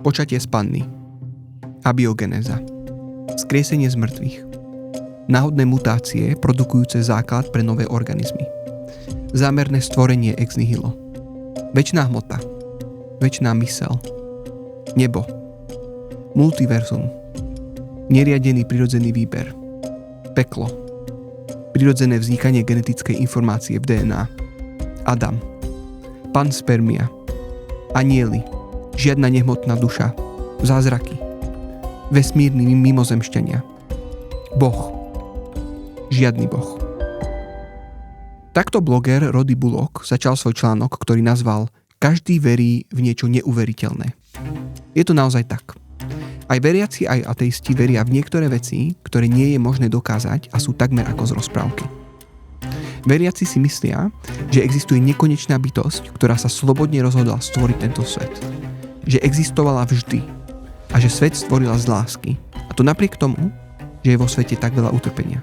Počatie z panny. Abiogenéza. Skriesenie z mŕtvych. Náhodné mutácie produkujúce základ pre nové organizmy. Zámerné stvorenie ex nihilo. Večná hmota. Večná myseľ. Nebo. Multiverzum. Neriadený prirodzený výber. Peklo. Prirodzené vznikanie genetickej informácie v DNA. Adam. Panspermia. Anieli. Žiadna nehmotná duša. Zázraky. Vesmírni mimozemšťania. Boh. Žiadny boh. Takto bloger Roddy Bullock začal svoj článok, ktorý nazval Každý verí v niečo neuveriteľné. Je to naozaj tak. Aj veriaci, aj ateisti veria v niektoré veci, ktoré nie je možné dokázať a sú takmer ako z rozprávky. Veriaci si myslia, že existuje nekonečná bytosť, ktorá sa slobodne rozhodla stvoriť tento svet. Že existovala vždy a že svet stvorila z lásky. A to napriek tomu, že je vo svete tak veľa utrpenia.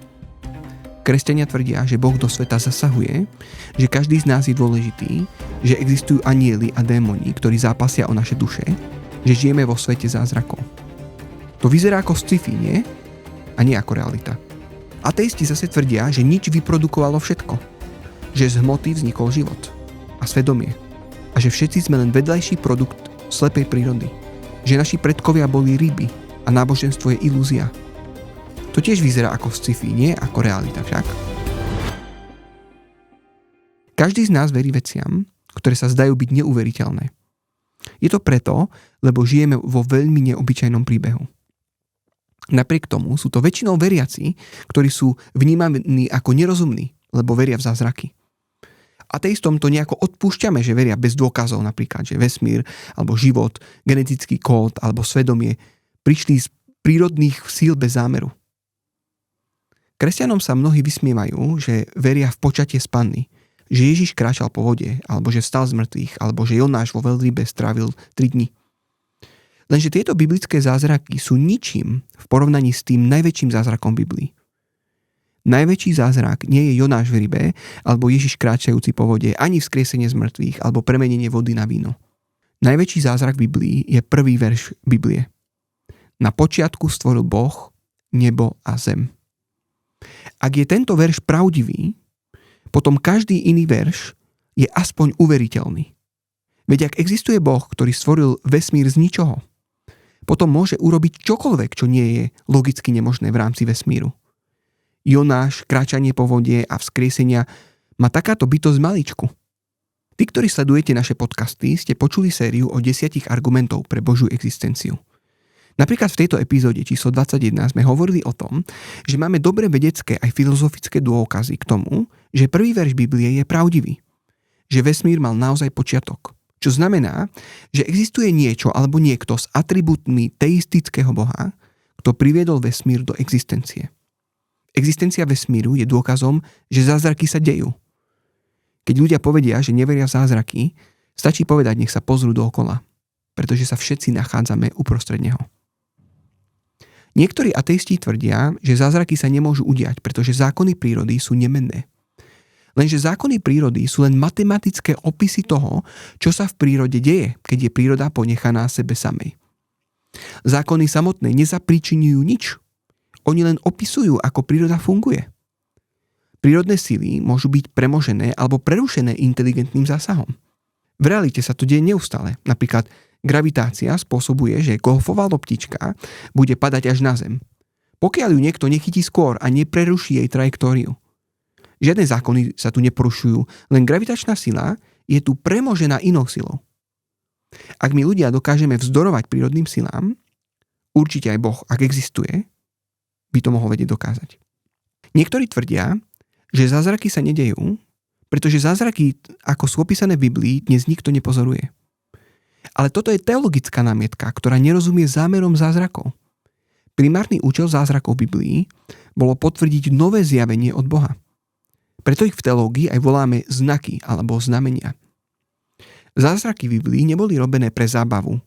Kresťania tvrdia, že Boh do sveta zasahuje, že každý z nás je dôležitý, že existujú anjeli a démoni, ktorí zápasia o naše duše, že žijeme vo svete zázrakov. To vyzerá ako sci-fi, nie? A nie ako realita. Ateisti zase tvrdia, že nič vyprodukovalo všetko. Že z hmoty vznikol život a svedomie. A že všetci sme len vedľajší produkt slepej prírody. Že naši predkovia boli ryby a náboženstvo je ilúzia. To tiež vyzerá ako sci-fi, nie ako realita však. Každý z nás verí veciam, ktoré sa zdajú byť neuveriteľné. Je to preto, lebo žijeme vo veľmi neobyčajnom príbehu. Napriek tomu sú to väčšinou veriaci, ktorí sú vnímaní ako nerozumní, lebo veria v zázraky. Ateistom to nejako odpúšťame, že veria bez dôkazov, napríklad, že vesmír, alebo život, genetický kód, alebo svedomie prišli z prírodných síl bez zámeru. Kresťanom sa mnohí vysmievajú, že veria v počatie z panny, že Ježiš kráčal po vode, alebo že vstal z mŕtvych, alebo že Jonáš vo veľrybe strávil 3 dni. Lenže tieto biblické zázraky sú ničím v porovnaní s tým najväčším zázrakom Biblii. Najväčší zázrak nie je Jonáš v rybe, alebo Ježiš kráčajúci po vode, ani vzkriesenie z mŕtvych, alebo premenenie vody na víno. Najväčší zázrak Biblii je prvý verš Biblie. Na počiatku stvoril Boh nebo a zem. Ak je tento verš pravdivý, potom každý iný verš je aspoň uveriteľný. Veď ak existuje Boh, ktorý stvoril vesmír z ničoho, potom môže urobiť čokoľvek, čo nie je logicky nemožné v rámci vesmíru. Jonáš, kráčanie po vode a vzkriesenia má takáto bytosť maličku. Tí, ktorí sledujete naše podcasty, ste počuli sériu o 10 argumentov pre Božiu existenciu. Napríklad v tejto epizóde číslo 21 sme hovorili o tom, že máme dobré vedecké aj filozofické dôkazy k tomu, že prvý verš Biblie je pravdivý. Že vesmír mal naozaj počiatok. Čo znamená, že existuje niečo alebo niekto s atribútmi teistického Boha, kto priviedol vesmír do existencie. Existencia vesmíru je dôkazom, že zázraky sa dejú. Keď ľudia povedia, že neveria v zázraky, stačí povedať, nech sa pozrú dookola, pretože sa všetci nachádzame uprostred neho. Niektorí ateisti tvrdia, že zázraky sa nemôžu udiať, pretože zákony prírody sú nemenné. Lenže zákony prírody sú len matematické opisy toho, čo sa v prírode deje, keď je príroda ponechaná sebe samej. Zákony samotné nezapríčiňujú nič. Oni len opisujú, ako príroda funguje. Prírodné sily môžu byť premožené alebo prerušené inteligentným zásahom. V realite sa to deje neustále. Napríklad gravitácia spôsobuje, že golfová loptička bude padať až na zem. Pokiaľ ju niekto nechytí skôr a nepreruší jej trajektóriu. Žiadne zákony sa tu neporušujú, len gravitačná sila je tu premožená inou silou. Ak my ľudia dokážeme vzdorovať prírodným silám, určite aj Boh, ak existuje, by to mohol vedieť dokázať. Niektorí tvrdia, že zázraky sa nedejú, pretože zázraky, ako sú opísané v Biblii, dnes nikto nepozoruje. Ale toto je teologická námietka, ktorá nerozumie zámerom zázrakov. Primárny účel zázrakov Biblii bolo potvrdiť nové zjavenie od Boha. Preto ich v teológii aj voláme znaky alebo znamenia. Zázraky v Biblii neboli robené pre zábavu,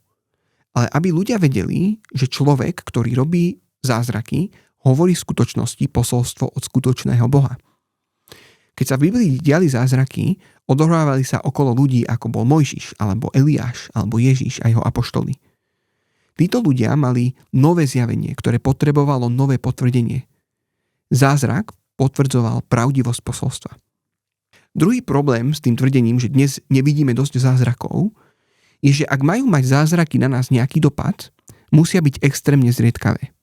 ale aby ľudia vedeli, že človek, ktorý robí zázraky, hovorí v skutočnosti posolstvo od skutočného Boha. Keď sa v Biblii diali zázraky, odohrávali sa okolo ľudí, ako bol Mojžiš, alebo Eliáš, alebo Ježiš a jeho apoštoli. Títo ľudia mali nové zjavenie, ktoré potrebovalo nové potvrdenie. Zázrak potvrdzoval pravdivosť posolstva. Druhý problém s tým tvrdením, že dnes nevidíme dosť zázrakov, je, že ak majú mať zázraky na nás nejaký dopad, musia byť extrémne zriedkavé.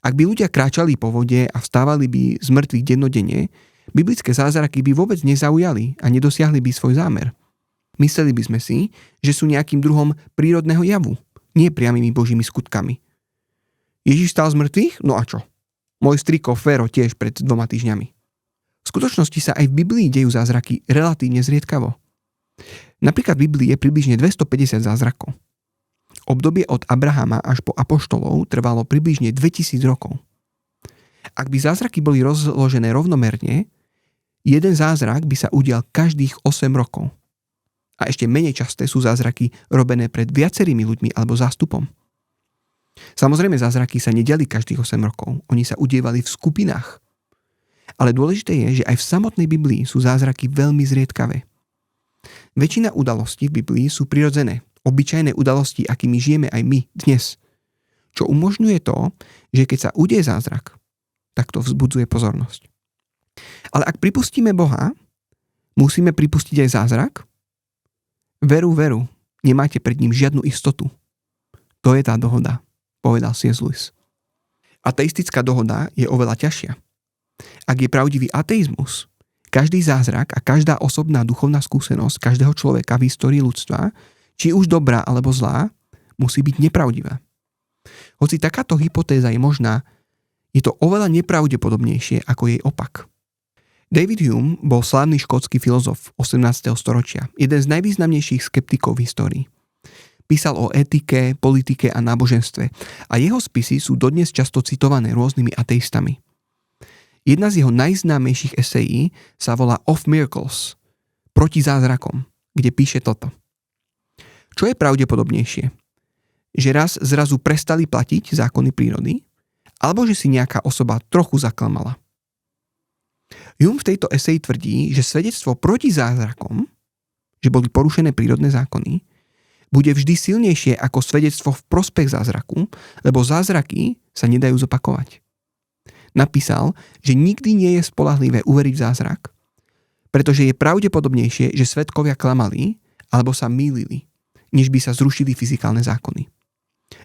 Ak by ľudia kráčali po vode a vstávali by z mŕtvych dennodenne, biblické zázraky by vôbec nezaujali a nedosiahli by svoj zámer. Mysleli by sme si, že sú nejakým druhom prírodného javu, nie priamými božími skutkami. Ježiš stal z mŕtvych? No a čo? Môj striko Fero tiež pred 2 týždňami. V skutočnosti sa aj v Biblii dejú zázraky relatívne zriedkavo. Napríklad v Biblii je približne 250 zázrakov. Obdobie od Abrahama až po apoštolov trvalo približne 2000 rokov. Ak by zázraky boli rozložené rovnomerne, jeden zázrak by sa udial každých 8 rokov. A ešte menej časté sú zázraky robené pred viacerými ľuďmi alebo zástupom. Samozrejme, zázraky sa nediali každých 8 rokov. Oni sa udievali v skupinách. Ale dôležité je, že aj v samotnej Biblii sú zázraky veľmi zriedkavé. Väčšina udalostí v Biblii sú prirodzené, obyčajné udalosti, akými žijeme aj my dnes. Čo umožňuje to, že keď sa udeje zázrak, tak to vzbudzuje pozornosť. Ale ak pripustíme Boha, musíme pripustiť aj zázrak? Veru, nemáte pred ním žiadnu istotu. To je tá dohoda, povedal C.S. Lewis. Ateistická dohoda je oveľa ťažšia. Ak je pravdivý ateizmus, každý zázrak a každá osobná duchovná skúsenosť každého človeka v histórii ľudstva, či už dobrá alebo zlá, musí byť nepravdivá. Hoci takáto hypotéza je možná, je to oveľa nepravdepodobnejšie ako jej opak. David Hume bol slávny škótsky filozof 18. storočia, jeden z najvýznamnejších skeptikov v histórii. Písal o etike, politike a náboženstve a jeho spisy sú dodnes často citované rôznymi ateistami. Jedna z jeho najznámejších esejí sa volá Of Miracles, proti zázrakom, kde píše toto. Čo je pravdepodobnejšie? Že raz zrazu prestali platiť zákony prírody, alebo že si nejaká osoba trochu zaklamala? Hume v tejto eseji tvrdí, že svedectvo proti zázrakom, že boli porušené prírodné zákony, bude vždy silnejšie ako svedectvo v prospech zázraku, lebo zázraky sa nedajú zopakovať. Napísal, že nikdy nie je spoľahlivé uveriť v zázrak, pretože je pravdepodobnejšie, že svedkovia klamali alebo sa mýlili, než by sa zrušili fyzikálne zákony.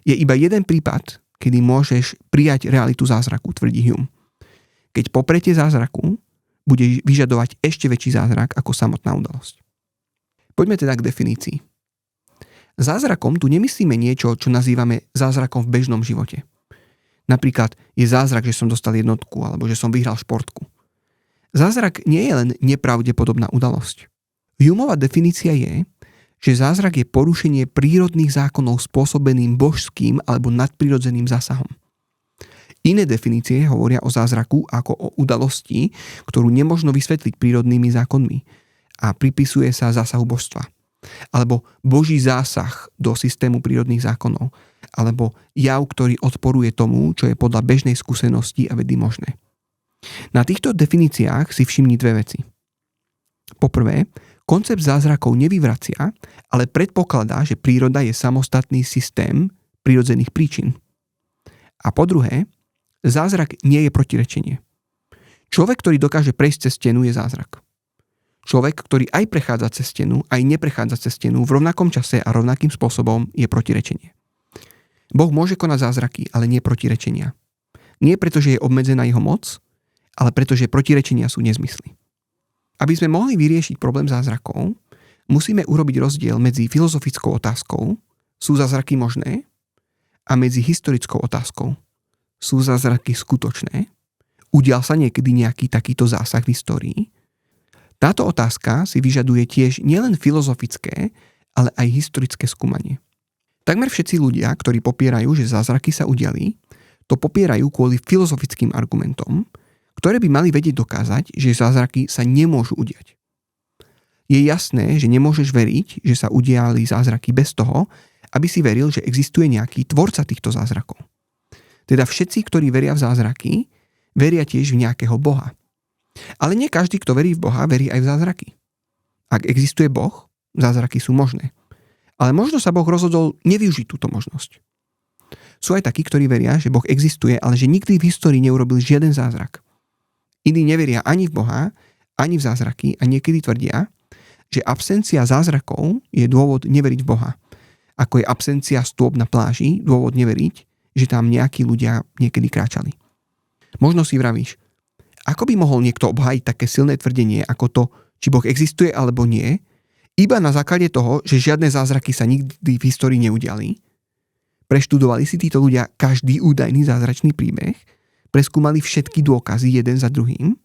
Je iba jeden prípad, kedy môžeš prijať realitu zázraku, tvrdí Hume. Keď popretie zázraku, bude vyžadovať ešte väčší zázrak ako samotná udalosť. Poďme teda k definícii. Zázrakom tu nemyslíme niečo, čo nazývame zázrakom v bežnom živote. Napríklad je zázrak, že som dostal jednotku alebo že som vyhral športku. Zázrak nie je len nepravdepodobná udalosť. Humeova definícia je, že zázrak je porušenie prírodných zákonov spôsobeným božským alebo nadprirodzeným zásahom. Iné definície hovoria o zázraku ako o udalosti, ktorú nemožno vysvetliť prírodnými zákonmi a pripisuje sa zásahu božstva. Alebo Boží zásah do systému prírodných zákonov. Alebo jav, ktorý odporuje tomu, čo je podľa bežnej skúsenosti a vedy možné. Na týchto definíciách si všimni dve veci. Poprvé, koncept zázrakov nevyvracia, ale predpokladá, že príroda je samostatný systém prírodzených príčin. A po druhé, zázrak nie je protirečenie. Človek, ktorý dokáže prejsť cez stenu, je zázrak. Človek, ktorý aj prechádza cez stenu, aj neprechádza cez stenu v rovnakom čase a rovnakým spôsobom, je protirečenie. Boh môže konať zázraky, ale nie protirečenia. Nie preto, že je obmedzená jeho moc, ale preto, že protirečenia sú nezmysly. Aby sme mohli vyriešiť problém zázrakov, musíme urobiť rozdiel medzi filozofickou otázkou, sú zázraky možné, a medzi historickou otázkou, sú zázraky skutočné, udial sa niekedy nejaký takýto zásah v histórii. Táto otázka si vyžaduje tiež nielen filozofické, ale aj historické skúmanie. Takmer všetci ľudia, ktorí popierajú, že zázraky sa udiali, to popierajú kvôli filozofickým argumentom, ktoré by mali vedieť dokázať, že zázraky sa nemôžu udiať. Je jasné, že nemôžeš veriť, že sa udiali zázraky bez toho, aby si veril, že existuje nejaký tvorca týchto zázrakov. Teda všetci, ktorí veria v zázraky, veria tiež v nejakého Boha. Ale nie každý, kto verí v Boha, verí aj v zázraky. Ak existuje Boh, zázraky sú možné. Ale možno sa Boh rozhodol nevyužiť túto možnosť. Sú aj takí, ktorí veria, že Boh existuje, ale že nikdy v histórii neurobil žiaden zázrak. Iní neveria ani v Boha, ani v zázraky a niekedy tvrdia, že absencia zázrakov je dôvod neveriť v Boha. Ako je absencia stôp na pláži dôvod neveriť, že tam nejakí ľudia niekedy kráčali. Možno si vravíš, ako by mohol niekto obhájiť také silné tvrdenie ako to, či Boh existuje alebo nie, iba na základe toho, že žiadne zázraky sa nikdy v histórii neudiali? Preštudovali si títo ľudia každý údajný zázračný príbeh? Preskúmali všetky dôkazy jeden za druhým?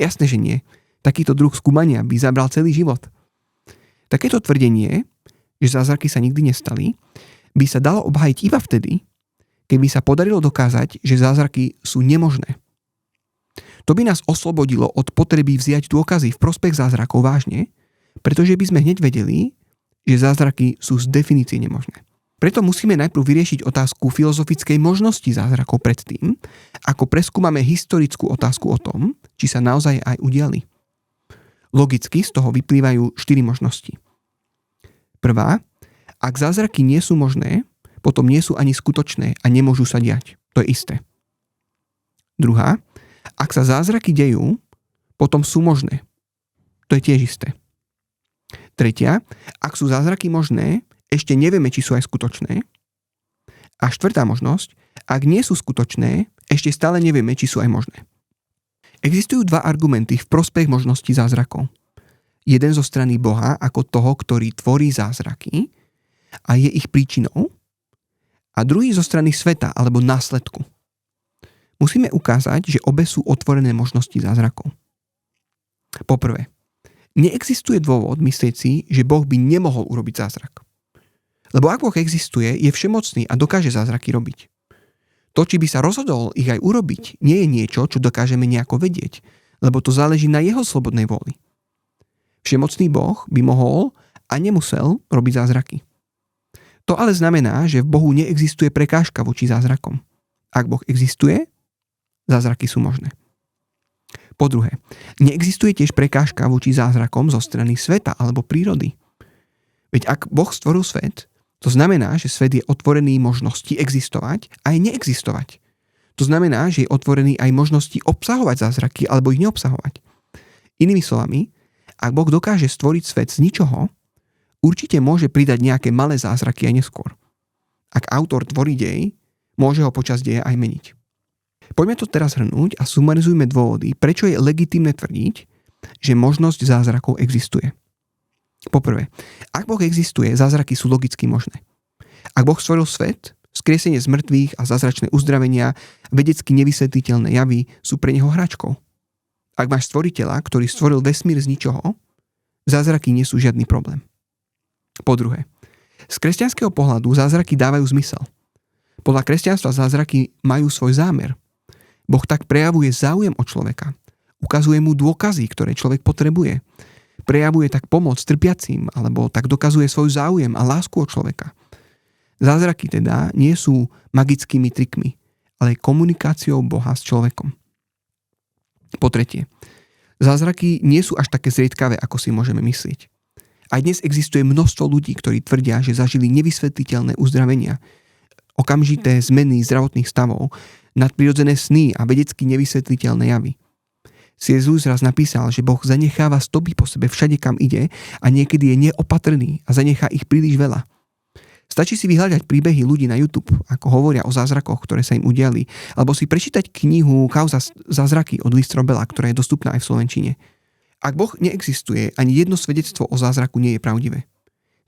Jasné, že nie. Takýto druh skúmania by zabral celý život. Takéto tvrdenie, že zázraky sa nikdy nestali, by sa dalo obhájiť iba vtedy, keby sa podarilo dokázať, že zázraky sú nemožné. To by nás oslobodilo od potreby vziať dôkazy v prospech zázrakov vážne, pretože by sme hneď vedeli, že zázraky sú z definície nemožné. Preto musíme najprv vyriešiť otázku filozofickej možnosti zázrakov predtým, ako preskúmame historickú otázku o tom, či sa naozaj aj udiali. Logicky z toho vyplývajú 4 možnosti. Prvá, ak zázraky nie sú možné, potom nie sú ani skutočné a nemôžu sa diať. To je isté. Druhá, ak sa zázraky dejú, potom sú možné. To je tiež isté. Tretia, ak sú zázraky možné, ešte nevieme, či sú aj skutočné. A štvrtá možnosť, ak nie sú skutočné, ešte stále nevieme, či sú aj možné. Existujú 2 argumenty v prospech možnosti zázrakov. Jeden zo strany Boha ako toho, ktorý tvorí zázraky a je ich príčinou, a druhý zo strany sveta alebo následku. Musíme ukázať, že obe sú otvorené možnosti zázrakov. Poprvé, neexistuje dôvod myslieť si, že Boh by nemohol urobiť zázrak. Lebo ak Boh existuje, je všemocný a dokáže zázraky robiť. To, či by sa rozhodol ich aj urobiť, nie je niečo, čo dokážeme nejako vedieť, lebo to záleží na jeho slobodnej vôli. Všemocný Boh by mohol a nemusel robiť zázraky. To ale znamená, že v Bohu neexistuje prekážka voči zázrakom. Ak Boh existuje, zázraky sú možné. Po druhé, neexistuje tiež prekážka voči zázrakom zo strany sveta alebo prírody. Veď ak Boh stvoril svet, to znamená, že svet je otvorený možnosti existovať a aj neexistovať. To znamená, že je otvorený aj možnosti obsahovať zázraky alebo ich neobsahovať. Inými slovami, ak Boh dokáže stvoriť svet z ničoho, určite môže pridať nejaké malé zázraky aj neskôr. Ak autor tvorí dej, môže ho počas deja aj meniť. Poďme to teraz hrnúť a sumarizujme dôvody, prečo je legitímne tvrdiť, že možnosť zázrakov existuje. Poprvé, ak Boh existuje, zázraky sú logicky možné. Ak Boh stvoril svet, vzkriesenie z mŕtvych a zázračné uzdravenia, vedecky nevysvetliteľné javy sú pre neho hračkou. Ak máš stvoriteľa, ktorý stvoril vesmír z ničoho, zázraky nie sú žiadny problém. Po druhé, z kresťanského pohľadu zázraky dávajú zmysel. Podľa kresťanstva zázraky majú svoj zámer. Boh tak prejavuje záujem o človeka. Ukazuje mu dôkazy, ktoré človek potrebuje. Prejavuje tak pomoc trpiacim, alebo tak dokazuje svoj záujem a lásku od človeka. Zázraky teda nie sú magickými trikmi, ale komunikáciou Boha s človekom. Po tretie, zázraky nie sú až také zriedkavé, ako si môžeme myslieť. Aj dnes existuje množstvo ľudí, ktorí tvrdia, že zažili nevysvetliteľné uzdravenia, okamžité zmeny zdravotných stavov, nadprirodzené sny a vedecky nevysvetliteľné javy. C.S. Lewis raz napísal, že Boh zanecháva stopy po sebe všade, kam ide a niekedy je neopatrný a zanechá ich príliš veľa. Stačí si vyhľadať príbehy ľudí na YouTube, ako hovoria o zázrakoch, ktoré sa im udiali, alebo si prečítať knihu Kauza zázraky od Lee Strobela, ktorá je dostupná aj v slovenčine. Ak Boh neexistuje, ani jedno svedectvo o zázraku nie je pravdivé.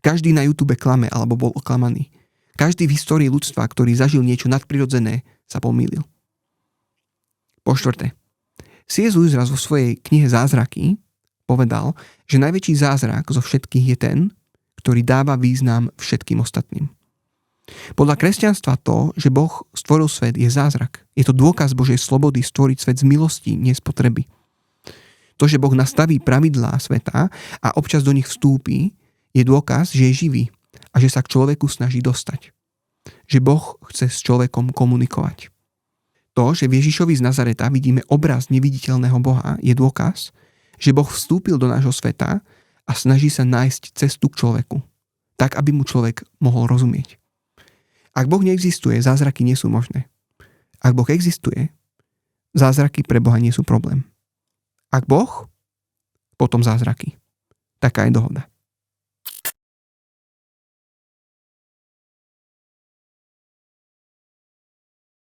Každý na YouTube klame alebo bol oklamaný. Každý v histórii ľudstva, ktorý zažil niečo nadprirodzené, sa pomýlil. Po štvrté, C.S. Lewis raz vo svojej knihe Zázraky povedal, že najväčší zázrak zo všetkých je ten, ktorý dáva význam všetkým ostatným. Podľa kresťanstva to, že Boh stvoril svet, je zázrak. Je to dôkaz Božej slobody stvoriť svet z milosti, nie z potreby. To, že Boh nastaví pravidlá sveta a občas do nich vstúpi, je dôkaz, že je živý a že sa k človeku snaží dostať. Že Boh chce s človekom komunikovať. To, že v Ježišovi z Nazareta vidíme obraz neviditeľného Boha, je dôkaz, že Boh vstúpil do nášho sveta a snaží sa nájsť cestu k človeku, tak aby mu človek mohol rozumieť. Ak Boh neexistuje, zázraky nie sú možné. Ak Boh existuje, zázraky pre Boha nie sú problém. Ak Boh, potom zázraky. Taká je dohoda.